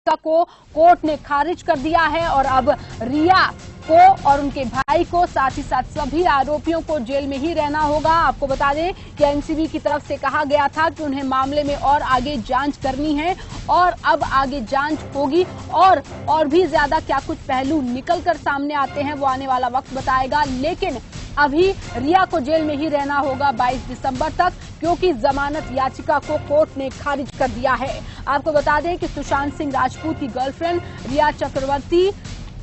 याचिका को कोर्ट ने खारिज कर दिया है और अब रिया को और उनके भाई को, साथ ही साथ सभी आरोपियों को जेल में ही रहना होगा। आपको बता दें कि एनसीबी की तरफ से कहा गया था कि उन्हें मामले में और आगे जांच करनी है और अब आगे जांच होगी और भी ज्यादा क्या कुछ पहलू निकल कर सामने आते हैं वो आने वाला वक्त बताएगा। लेकिन अभी रिया को जेल में ही रहना होगा 22 दिसंबर तक, क्योंकि जमानत याचिका को कोर्ट ने खारिज कर दिया है। आपको बता दें कि सुशांत सिंह राजपूत की गर्लफ्रेंड रिया चक्रवर्ती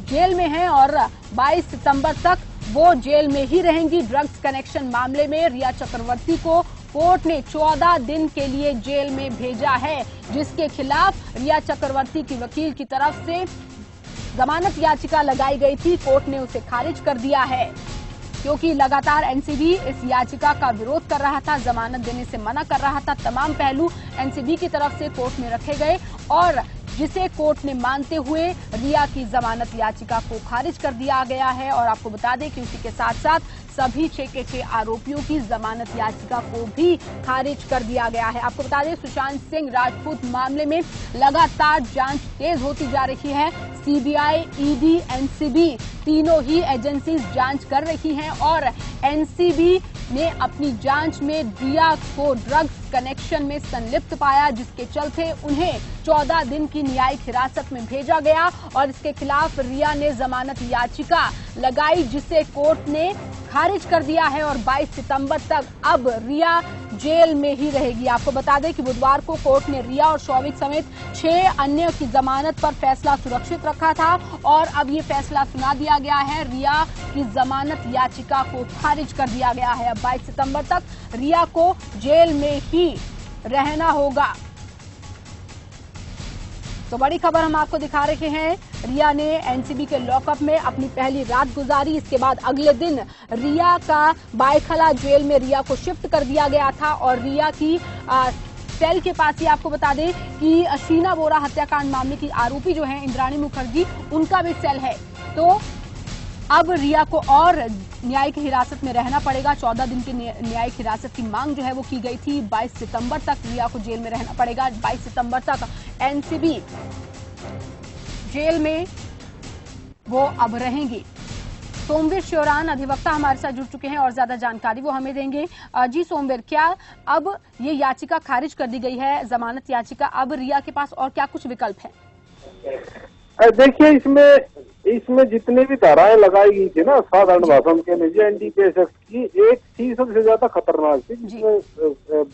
जेल में है और 22 सितंबर तक वो जेल में ही रहेंगी। ड्रग्स कनेक्शन मामले में रिया चक्रवर्ती को कोर्ट ने 14 दिन के लिए जेल में भेजा है, जिसके खिलाफ रिया चक्रवर्ती की वकील की तरफ से जमानत याचिका लगाई गई थी। कोर्ट ने उसे खारिज कर दिया है, क्योंकि लगातार एनसीबी इस याचिका का विरोध कर रहा था, जमानत देने से मना कर रहा था। तमाम पहलू एनसीबी की तरफ से कोर्ट में रखे गए और जिसे कोर्ट ने मानते हुए रिया की जमानत याचिका को खारिज कर दिया गया है। और आपको बता दें कि उसी के साथ साथ सभी 6 के 6 आरोपियों की जमानत याचिका को भी खारिज कर दिया गया है। आपको बता दें सुशांत सिंह राजपूत मामले में लगातार जांच तेज होती जा रही है। सीबीआई, ईडी, एनसीबी तीनों ही एजेंसीज जांच कर रही हैं और एनसीबी ने अपनी जांच में रिया को ड्रग्स कनेक्शन में संलिप्त पाया, जिसके चलते उन्हें 14 दिन की न्यायिक हिरासत में भेजा गया और इसके खिलाफ रिया ने जमानत याचिका लगाई, जिसे कोर्ट ने खारिज कर दिया है और 22 सितंबर तक अब रिया जेल में ही रहेगी। आपको बता दें कि बुधवार को कोर्ट ने रिया और शौविक समेत 6 अन्य की जमानत पर फैसला सुरक्षित रखा था और अब ये फैसला सुना दिया गया है। रिया की जमानत याचिका को खारिज कर दिया गया है। अब 22 सितंबर तक रिया को जेल में ही रहना होगा। तो बड़ी खबर हम आपको दिखा रहे हैं, रिया ने एनसीबी के लॉकअप में अपनी पहली रात गुजारी। इसके बाद अगले दिन रिया का बायखला जेल में रिया को शिफ्ट कर दिया गया था और रिया की सेल के पास ही आपको बता दें कि शीना बोरा हत्याकांड मामले की आरोपी जो है इंद्राणी मुखर्जी, उनका भी सेल है। तो अब रिया को और न्यायिक हिरासत में रहना पड़ेगा। 14 दिन की न्यायिक हिरासत की मांग जो है वो की गई थी। 22 सितंबर तक रिया को जेल में रहना पड़ेगा। 22 सितंबर तक एनसीबी जेल में वो अब रहेंगी। सोमवीर श्योरान अधिवक्ता हमारे साथ जुड़ चुके हैं और ज्यादा जानकारी वो हमें देंगे। जी सोमवीर, क्या अब ये याचिका खारिज कर दी गई है, जमानत याचिका, अब रिया के पास और क्या कुछ विकल्प है? देखिए, इसमें जितनी भी धाराएं लगाई गई थी ना साधारण भाषण के लिए एनडीपीएस एक्ट की, एक थी सबसे ज्यादा खतरनाक थी, जिसमें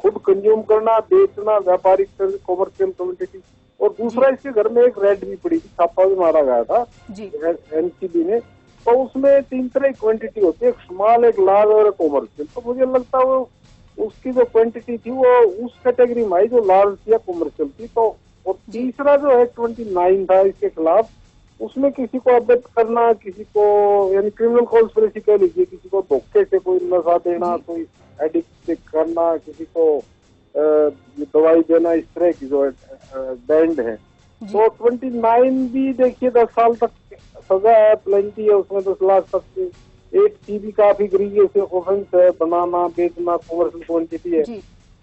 खुद कंज्यूम करना, बेचना, व्यापारिक कॉमर्शियल क्वांटिटी, और दूसरा इसके घर में एक रेड भी पड़ी थी, छापा भी मारा गया था एनसीबी ने। तो उसमें 3 तरह की क्वांटिटी होती है, एक स्मॉल, एक लार्ज और एक कॉमर्शियल। तो मुझे लगता है वो उसकी जो क्वांटिटी थी वो उस कैटेगरी में आई जो लार्ज थी या कॉमर्शियल थी। तो और तीसरा जो है 29 था इसके खिलाफ, उसमें किसी को अवैध करना, किसी को यानी क्रिमिनल कॉन्स्पिरेसी कह लीजिए, किसी को धोखे से कोई नशा देना, कोई एडिक्ट करना, किसी को दवाई देना, इस तरह की जो बैंड है। तो 29 भी देखिए 10 साल तक सजा है, प्लेंटी है उसमें, 10 लाख तक की। 8 सी भी काफी ग्रीवियस ऑफेंस है, बनाना, बेचना, कॉमर्शियल क्वांटिटी है।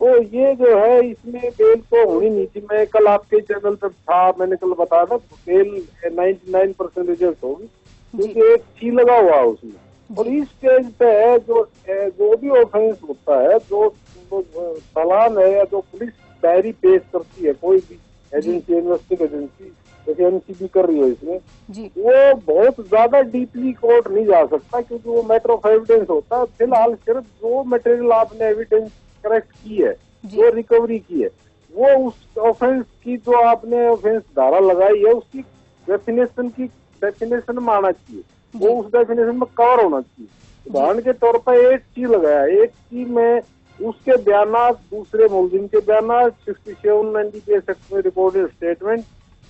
तो ये जो है इसमें बेल तो होनी नहीं थी। मैं कल आपके चैनल पर था, मैंने कल बताया था बेल 99% रिजल्ट होगी, क्योंकि एक सी लगा हुआ है उसमें। और इस स्टेज पे है जो भी ऑफेंस होता है, जो चालान है या जो पुलिस डायरी पेश करती है कोई भी एजेंसी, इन्वेस्टिगेशन एजेंसी, जैसे एनसीबी कर रही है इसमें, वो बहुत ज्यादा डीपली कोर्ट नहीं जा सकता, क्योंकि वो मैटर ऑफ एविडेंस होता है। फिलहाल सिर्फ जो मटेरियल आपने एविडेंस करेक्ट की है, जो रिकवरी की है, वो उस ऑफेंस की जो आपने ऑफेंस धारा लगाई है उसकी डेफिनेशन में आना चाहिए, वो उस डेफिनेशन में कवर होना चाहिए। उदाहरण के तौर पर 8 सी लगाया, 8 सी में उसके बयानात, दूसरे मुलजिम के बयानात, 67 एनडीपीएस एक्ट में रिकॉर्डेड स्टेटमेंट,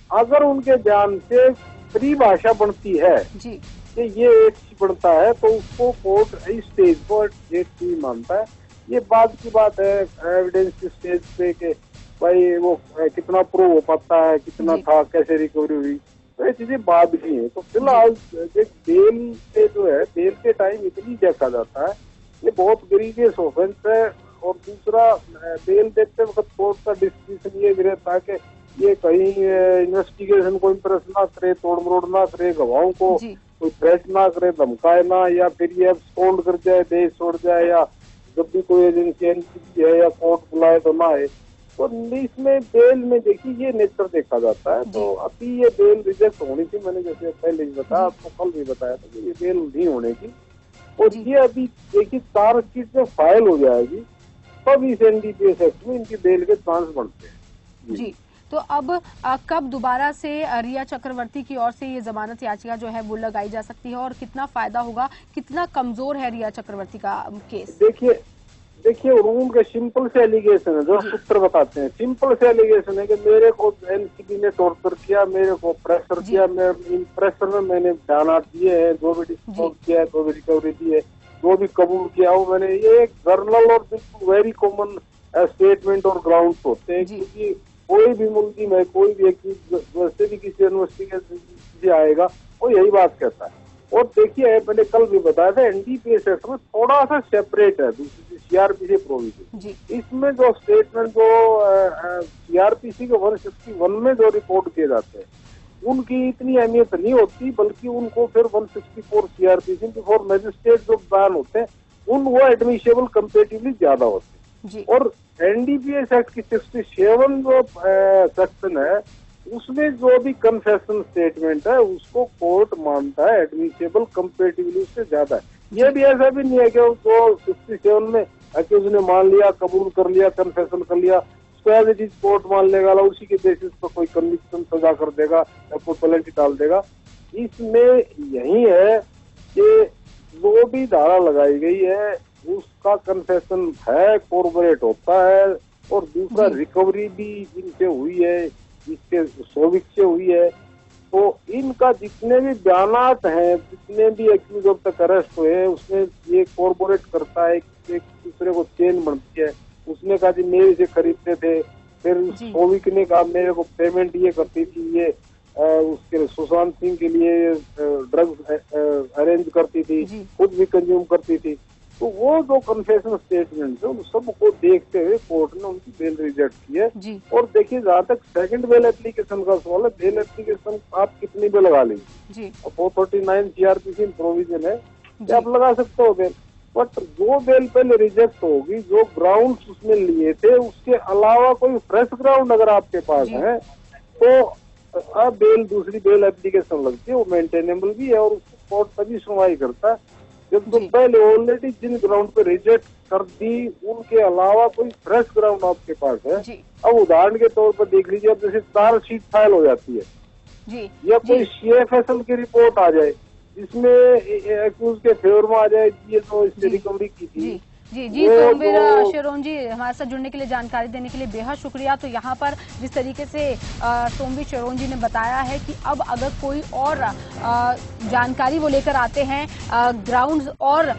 अगर उनके बयान से परिभाषा बनती है कि ये 8 सी बनता है, तो उसको कोर्ट इस स्टेज को 8 सी मानता है। ये बाद की बात है एविडेंस की स्टेज पे कि भाई वो कितना प्रूव हो पाता है, कितना था, कैसे रिकवरी हुई, तो ये चीजें बाद की है। तो फिलहाल बेल पे जो है, बेल के टाइम इतनी देखा जाता है, ये बहुत ग्रीवियस ऑफेंस है। और दूसरा, बेल देते वक्त कोर्ट का डिस्क्रिप्शन ये भी रहता है कि ये कहीं इन्वेस्टिगेशन को इम्प्रेस ना करे, तोड़ मरोड़ ना करे, गवाहों को कोई थ्रेट ना करे, धमकाए ना, या फिर ये सोल्ड कर जाए, देश छोड़ जाए, या जब भी कोई एजेंसी एनसीबी है या कोर्ट बुलाए तो ना आए। तो इसमें बेल में देखिए ये नेचर देखा जाता है। तो अभी ये बेल रिजेक्ट होनी थी, मैंने जैसे पहले ही बताया, आपको कल भी बताया था कि ये बेल नहीं होने की। और ये अभी देखिए चार्जशीट में फाइल हो जाएगी तब इस एनडीपीएस एक्ट में इनकी बेल के चांस बनते हैं। जी, तो अब कब दोबारा से रिया चक्रवर्ती की ओर से ये जमानत याचिका जो है वो लगाई जा सकती है और कितना फायदा होगा, कितना कमजोर है रिया चक्रवर्ती का केस? देखिए उनके सिंपल से एलिगेशन है, जो सूत्र बताते हैं, सिंपल से एलिगेशन है कि मेरे को एनसीबी ने टॉर्चर किया, मेरे को प्रेशर किया, इन प्रेशर में मैंने बयान दिए हैं, जो भी डिस्क्लोज किया है, जो भी रिकवरी दी है, जो भी कबूल किया हो मैंने, ये एक जर्नल और बिल्कुल वेरी कॉमन स्टेटमेंट और ग्राउंड्स होते हैं। क्योंकि कोई भी मुल्जिम है, कोई भी वैसे भी किसी इन्वेस्टिगेशन से आएगा वो यही बात कहता है। और देखिए मैंने कल भी बताया था, एनडीपीएस एक्ट में थोड़ा सा सेपरेट है दूसरी सीआरपीसी प्रोविजन। इसमें जो स्टेटमेंट जो सीआरपीसी के 161 में जो रिपोर्ट किए जाते हैं उनकी इतनी अहमियत नहीं होती, बल्कि उनको फिर 164 सीआरपीसी बिफोर मजिस्ट्रेट जो बयान होते हैं वो एडमिशेबल कंपेरेटिवली ज्यादा होते हैं। और एनडीपीएस एक्ट की 67 जो सेक्शन है उसमें जो भी कन्फेशन स्टेटमेंट है उसको कोर्ट मानता है एडमिसेबल कंपेरेटिवली उससे ज्यादा है। ये भी ऐसा भी नहीं है कि जो 67 में अक्यूज ने मान लिया, कबूल कर लिया, कन्फेशन कर लिया, उसको एज इट इज कोर्ट मान लेगा, उसी के बेसिस पर कोई कन्विक्शन सजा कर देगा या कोई पेनल्टी डाल देगा। इसमें यही है कि जो भी धारा लगाई गई है उसका कन्फेशन है, कोर्पोरेट होता है। और दूसरा रिकवरी भी इनसे हुई है, इसके सोविक से हुई है। तो इनका जितने भी बयानात हैं, जितने भी एक्यूज अब तक अरेस्ट हुए हैं, उसमें ये कोर्पोरेट करता है, एक दूसरे को चेन बनती है। उसने कहा जी मेरे से खरीदते थे, फिर सोविक ने कहा मेरे को पेमेंट ये करती थी, ये उसके सुशांत सिंह के लिए ड्रग्स अरेंज करती थी, खुद भी कंज्यूम करती थी। तो वो जो कन्फेशन स्टेटमेंट है उन सबको देखते हुए कोर्ट ने उनकी बेल रिजेक्ट की है। और देखिए जहाँ तक सेकंड बेल एप्लीकेशन का सवाल है, बेल एप्लीकेशन आप कितनी भी लगा लीजिए, 439 सीआरपीसी प्रोविजन है, आप लगा सकते हो बेल। बट जो बेल पहले रिजेक्ट होगी, जो ग्राउंड उसमें लिए थे उसके अलावा कोई फ्रेश ग्राउंड अगर आपके पास है तो अब बेल दूसरी बेल एप्लीकेशन लगती है, वो मेंटेनेबल भी है। और उसको कोर्ट तभी सुनवाई करता है जब तो पहले ऑलरेडी जिन ग्राउंड पे रिजेक्ट कर दी उनके अलावा कोई फ्रेश ग्राउंड आपके पास है। अब उदाहरण के तौर पर देख लीजिए, अब जैसे चार्जशीट फाइल हो जाती है या कोई सीएफएसएल की रिपोर्ट आ जाए जिसमें एक्यूज के फेवर में आ जाए ये तो इससे रिकवरी की थी। जी सोमवीर शेरोन जी हमारे साथ जुड़ने के लिए, जानकारी देने के लिए बेहद शुक्रिया। तो यहाँ पर जिस तरीके से सोमवीर शेरोन जी ने बताया है कि अब अगर कोई और जानकारी वो लेकर आते हैं, ग्राउंड्स और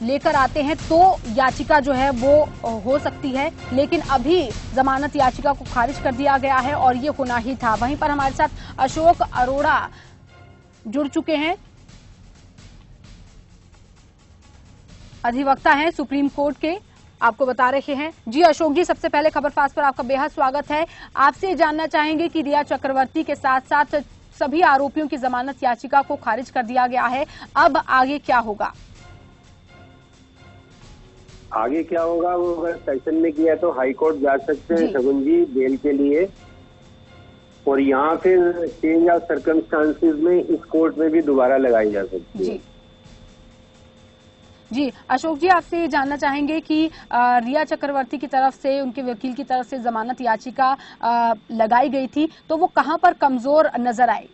लेकर आते हैं तो याचिका जो है वो हो सकती है, लेकिन अभी जमानत याचिका को खारिज कर दिया गया है और ये होना ही था। वहीं पर हमारे साथ अशोक अरोड़ा जुड़ चुके हैं, अधिवक्ता हैं सुप्रीम कोर्ट के, आपको बता रहे हैं। जी अशोक जी, सबसे पहले खबर फास्ट पर आपका बेहद स्वागत है। आपसे जानना चाहेंगे कि रिया चक्रवर्ती के साथ साथ सभी आरोपियों की जमानत याचिका को खारिज कर दिया गया है, अब आगे क्या होगा? आगे क्या होगा वो अगर सेशन में किया तो हाई कोर्ट जा सकते हैं शगुन जी बेल के लिए, और यहाँ फिर चेंज ऑफ सर्कमस्टांसेस में इस कोर्ट में भी दोबारा लगाई जा सकती है। जी अशोक जी, आपसे ये जानना चाहेंगे कि रिया चक्रवर्ती की तरफ से, उनके वकील की तरफ से जमानत याचिका लगाई गई थी तो वो कहां पर कमजोर नजर आई?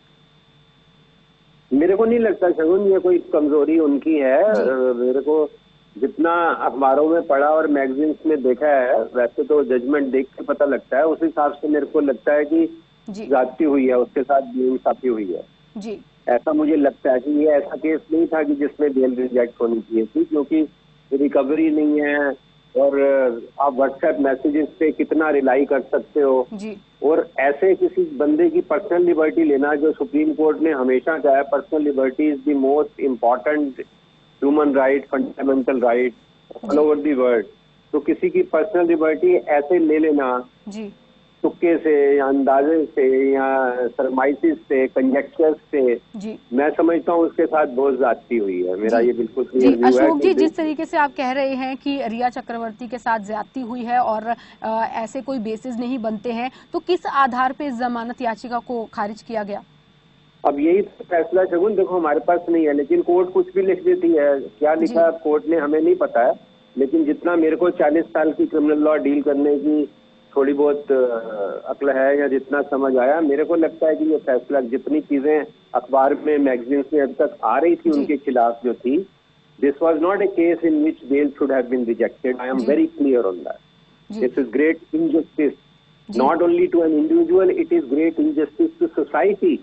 मेरे को नहीं लगता शगुन ये कोई कमजोरी उनकी है। मेरे को जितना अखबारों में पढ़ा और मैगजीन्स में देखा है, वैसे तो जजमेंट देख के पता लगता है, उस हिसाब से मेरे को लगता है कि ज्यादती हुई है, उसके साथ बेइंसाफी हुई है जी। ऐसा मुझे लगता है कि ये ऐसा केस नहीं था कि जिसमें बेल रिजेक्ट होनी चाहिए थी, क्योंकि रिकवरी नहीं है और आप व्हाट्सएप मैसेजेस पे कितना रिलाई कर सकते हो जी। और ऐसे किसी बंदे की पर्सनल लिबर्टी लेना, जो सुप्रीम कोर्ट ने हमेशा कहा है personal liberty is the most important human right, fundamental right all over the world, तो किसी की पर्सनल लिबर्टी ऐसे ले लेना जी तुक्के से या अंदाजे से या सरमाइसिस से, कंजेक्चर से, जी मैं समझता हूँ उसके साथ बहुत ज्यादती हुई है। मेरा ये बिल्कुल जी क्लियर व्यू है। अशोक जी, जिस तरीके से आप कह रहे हैं कि रिया चक्रवर्ती के साथ ज्यादती हुई है और ऐसे कोई बेसिस नहीं बनते हैं, तो किस आधार पे इस जमानत याचिका को खारिज किया गया? अब यही फैसला शगुन देखो हमारे पास नहीं है, लेकिन कोर्ट कुछ भी लिख देती है। क्या लिखा कोर्ट ने हमें नहीं पता है, लेकिन जितना मेरे को 40 साल की क्रिमिनल लॉ डील करने की थोड़ी बहुत अक्ल है या जितना समझ आया, मेरे को लगता है कि ये फैसला, जितनी चीजें अखबार में मैगजीन्स में अब तक आ रही थी उनके खिलाफ जो थी, this was not a case in which bail should have been rejected. I am very clear on that. This is great injustice not only to an individual, it is great injustice to society.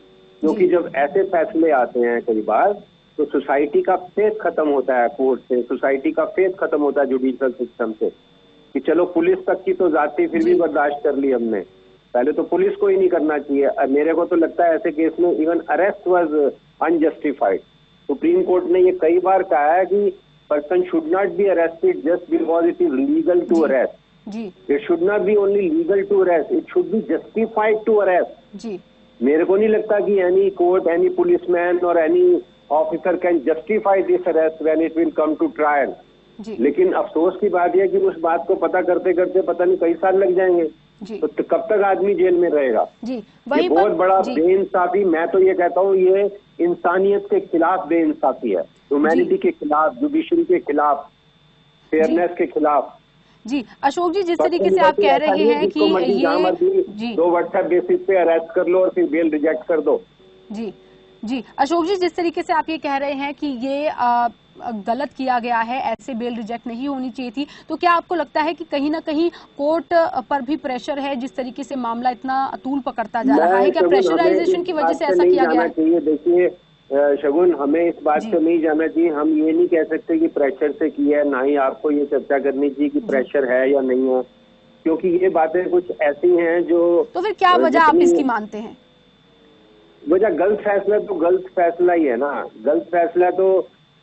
क्योंकि जब ऐसे फैसले आते हैं कई बार तो society का faith खत्म होता है कोर्ट से, सोसाइटी का फेथ खत्म होता है जुडिशियल सिस्टम से, कि चलो पुलिस तक की तो जाती फिर भी बर्दाश्त कर ली हमने, पहले तो पुलिस को ही नहीं करना चाहिए। मेरे को तो लगता है ऐसे केस में even arrest was unjustified. Supreme Court ने ये कई बार कहा है कि person should not be arrested just because it is legal to arrest. It should not be only legal to arrest, it should be justified to arrest. मेरे को नहीं लगता कि एनी कोर्ट, एनी पुलिसमैन और any officer can justify this arrest when it will come to trial. लेकिन अफसोस की बात यह कि उस बात को पता करते करते पता नहीं कई साल लग जाएंगे, तो कब तक आदमी जेल में रहेगा। ये बहुत बड़ा बेइंसाफी, मैं तो ये कहता हूँ ये इंसानियत के खिलाफ बेइंसाफी है, ह्यूमैनिटी के खिलाफ, जुडिशरी के खिलाफ, फेयरनेस के खिलाफ। जी अशोक जी, जिस तरीके से आप कह रहे हैं कि ये दो व्हाट्सएप बेसिस पे अरेस्ट कर लो और फिर बेल रिजेक्ट कर दो। जी अशोक जी, जिस तरीके से आप ये कह रहे हैं कि ये गलत किया गया है, ऐसे बेल रिजेक्ट नहीं होनी चाहिए थी, तो क्या आपको लगता है कि कहीं ना कहीं कोर्ट पर भी प्रेशर है, जिस तरीके से मामला इतना अतूल पकड़ता जा रहा है? क्या प्रेशराइजेशन की वजह से ऐसा किया गया है? देखिए शगुन, हमें इस बात पे नहीं जाना चाहिए। हम ये नहीं कह सकते कि प्रेशर से किया है, ना ही आपको ये चर्चा करनी चाहिए कि प्रेशर है या नहीं है, क्योंकि ये बातें कुछ ऐसी हैं जो। तो फिर क्या वजह आप इसकी मानते हैं? वजह गलत फैसला तो गलत फैसला ही है ना। गलत फैसला तो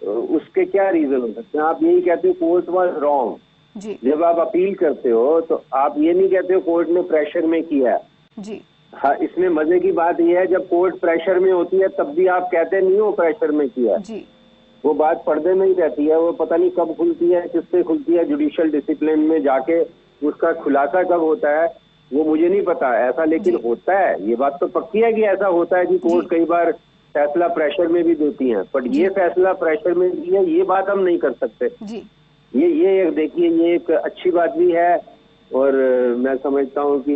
उसके क्या रीजन हो सकते हैं? आप यही कहते हो कोर्ट वाज रॉन्ग। जब आप अपील करते हो तो आप ये नहीं कहते हो कोर्ट ने प्रेशर में किया है। हाँ, इसमें मजे की बात यह है जब कोर्ट प्रेशर में होती है तब भी आप कहते नहीं हो प्रेशर में किया। वो बात पर्दे में ही रहती है, वो पता नहीं कब खुलती है, किससे खुलती है, जुडिशियल डिसिप्लिन में जाके उसका खुलासा कब होता है वो मुझे नहीं पता ऐसा, लेकिन होता है। ये बात तो पक्की है कि ऐसा होता है कि कोर्ट कई बार फैसला प्रेशर में भी देती है, पर ये फैसला प्रेशर में दी है ये बात हम नहीं कर सकते। ये देखिए, ये एक अच्छी बात भी है और मैं समझता हूँ कि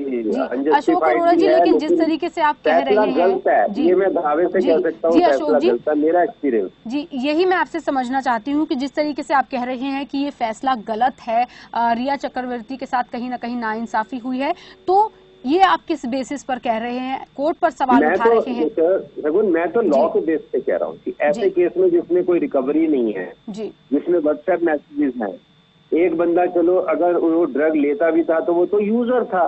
अशोक अरोड़ा जी, लेकिन जिस तरीके से आप कह रहे हैं गलत है, ये मैं दावे से कह सकता हूँ फैसला गलत है, मेरा एक्सपीरियंस। जी यही मैं आपसे समझना चाहती हूँ कि जिस तरीके से आप कह रहे हैं कि ये फैसला गलत है, रिया चक्रवर्ती के साथ कहीं ना कहीं नाइंसाफी हुई है, तो ये आप किस बेसिस पर कह रहे हैं? कोर्ट पर सवाल उठा रहे हैं? रघुन, मैं तो लॉ के बेस पे कह रहा हूँ कि ऐसे केस में जिसमें कोई रिकवरी नहीं है, जिसमें व्हाट्सएप मैसेजेस हैं, एक बंदा चलो अगर वो ड्रग लेता भी था तो वो तो यूजर था,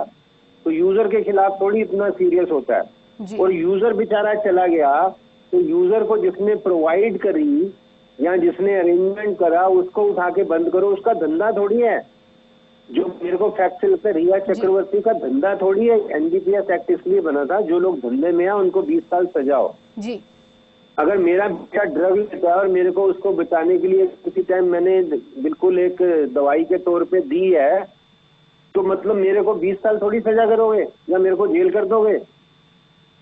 तो यूजर के खिलाफ थोड़ी इतना सीरियस होता है। और यूजर बेचारा चला गया तो यूजर को जिसने प्रोवाइड करी या जिसने अरेंजमेंट करा उसको उठा के बंद करो, उसका धंधा थोड़ी है। जो मेरे को फैक्ट से लगता है रिया चक्रवर्ती का धंधा थोड़ी है। एनडीपीएस एक्ट इसलिए बना था जो लोग धंधे में है उनको 20 साल सजा हो। अगर मेरा बेटा ड्रग लेता है और मेरे को उसको बचाने के लिए किसी टाइम मैंने बिल्कुल एक दवाई के तौर पे दी है, तो मतलब मेरे को 20 साल थोड़ी सजा करोगे या मेरे को जेल कर दोगे?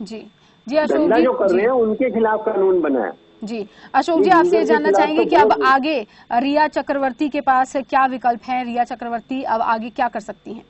अशोक जी जो कर रहे हैं उनके खिलाफ कानून बना है। अशोक जी, आपसे जानना चाहेंगे कि अब आगे रिया चक्रवर्ती के पास क्या विकल्प है? रिया चक्रवर्ती अब आगे क्या कर सकती हैं?